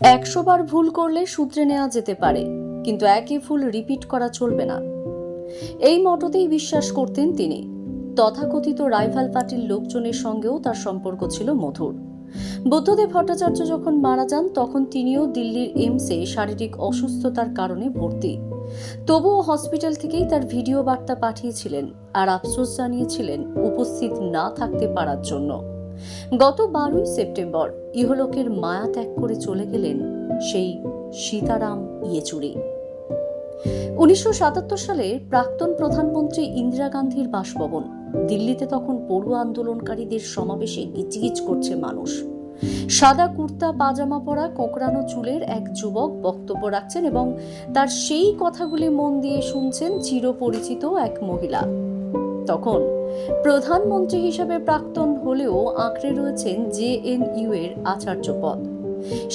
100 বার ভুল করলে শুধরে নেওয়া যেতে পারে, কিন্তু একই ভুল রিপিট করা চলবে না। এই মততেই বিশ্বাস করতেন তিনি। তথাকথিত রাইভাল পার্টির লোকজনের সঙ্গেও তার সম্পর্ক ছিল মধুর। বুদ্ধদেব ভট্টাচার্য যখন মারা যান তখন তিনিও দিল্লির এইমসে শারীরিক অসুস্থতার কারণে ভর্তি। তবুও হসপিটাল থেকেই তার ভিডিও বার্তা পাঠিয়েছিলেন আর আফসোস জানিয়েছিলেন উপস্থিত না থাকতে পারার জন্য। গত 12ই সেপ্টেম্বর ইহলোকের মায়া ত্যাগ করে চলে গেলেন সেই সীতারাম ইয়েচুরি। 1977 সালে প্রাক্তন প্রধানমন্ত্রী ইন্দিরা গান্ধীর বাসভবন। দিল্লিতে তখন পড়ুয়া আন্দোলনকারীদের সমাবেশে গিজগিজ করছে মানুষ। সাদা কুর্তা পাজামা পরা কোঁকড়ানো চুলের এক যুবক বক্তব্য রাখছেন এবং তার সেই কথাগুলি মন দিয়ে শুনছেন চিরপরিচিত এক মহিলা। তখন প্রধানমন্ত্রী হিসেবে প্রাক্তন হলেও আঁকড়ে রয়েছেন জেএনইউ এর আচার্য পদ।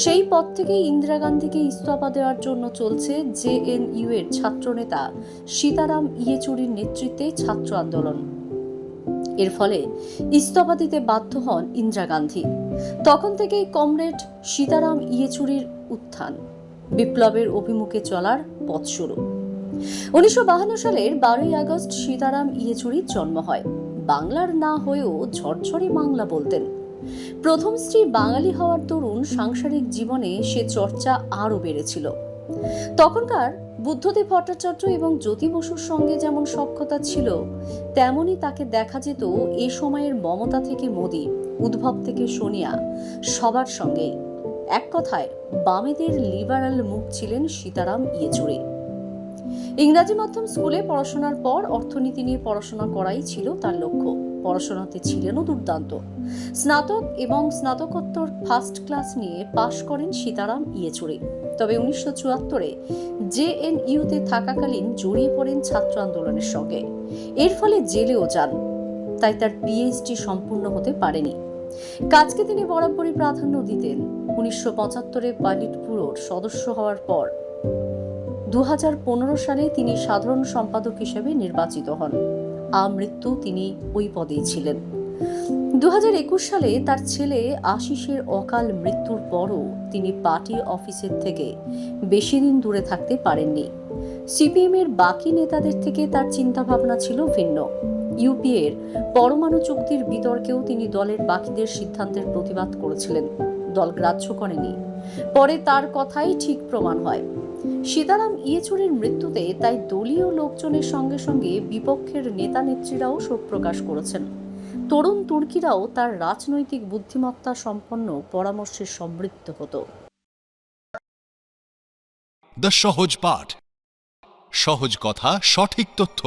সেই পদ থেকেই ইন্দিরা গান্ধীকে ইস্তফা দেওয়ার জন্য চলছে জেএনইউ এর ছাত্রনেতা সীতারাম ইয়েচুরির নেতৃত্বে ছাত্র আন্দোলন। এর ফলে ইস্তফা দিতে বাধ্য হন ইন্দিরা গান্ধী। তখন থেকেই কমরেড সীতারাম ইয়েচুরির উত্থান, বিপ্লবের অভিমুখে চলার পথ শুরু। 1952 সালের 12ই আগস্ট সীতারাম ইয়েচুরির জন্ম হয়। বাংলার না হয়েও ঝরঝরে বাংলা বলতেন। প্রথম স্ত্রী বাঙালি হওয়ার দরুন সাংসারিক জীবনে সে চর্চা আরও বেড়েছিল। তখনকার বুদ্ধদেব ভট্টাচার্য এবং জ্যোতি বসুর সঙ্গে যেমন সখ্যতা ছিল, তেমনি তাকে দেখা যেত এ সময়ের মমতা থেকে মোদি, উদ্ভব থেকে সোনিয়া, সবার সঙ্গেই। এক কথায় বামেদের লিবারাল মুখ ছিলেন সীতারাম ইয়েচুরি। ইংরাজি মাধ্যম স্কুলে পড়াশোনার পর অর্থনীতি নিয়ে পড়াশোনা করাই ছিল তার লক্ষ্য। পড়াশোনাতে ছিলেনও দুর্দান্ত। স্নাতক এবং স্নাতকোত্তর ফার্স্ট ক্লাস নিয়ে পাশ করেন সীতারাম ইয়েচুরি। তবে 1974-এ জেএনইউতে থাকাকালীন জড়িয়ে পড়েন ছাত্র আন্দোলনের সঙ্গে। এর ফলে জেলেও যান, তাই তার পিএইচডি সম্পূর্ণ হতে পারেনি। কাজকে তিনি বরাবরই প্রাধান্য দিতেন। 1975-এ পলিট ব্যুরোর সদস্য হওয়ার পর 2015 সালে তিনি সাধারণ সম্পাদক হিসেবে নির্বাচিত হন। আমৃত্যু তিনি ওই পদেই ছিলেন। 2021 সালে তার ছেলে আশিসের অকাল মৃত্যুর পরও তিনি পার্টি অফিসের থেকে বেশি দিন দূরে থাকতে পারেননি। সিপিএম এর বাকি নেতাদের থেকে তার চিন্তাভাবনা ছিল ভিন্ন। ইউপিএর পরমাণু চুক্তির বিতর্কেও তিনি দলের বাকিদের সিদ্ধান্তের প্রতিবাদ করেছিলেন। দল গ্রাহ্য করেনি। পরে তার কথাই ঠিক প্রমাণ হয়। সীতারাম ইয়েচুরির মৃত্যুতে তাই দলীয় লোকজনের সঙ্গে সঙ্গে বিপক্ষের নেতা নেত্রীরাও শোক প্রকাশ করেছেন। তরুণ তুর্কিরাও তার রাজনৈতিক বুদ্ধিমত্তা সম্পন্ন পরামর্শে সমৃদ্ধ হতো। দ্য সহজ পাঠ, সহজ কথা, সঠিক তথ্য।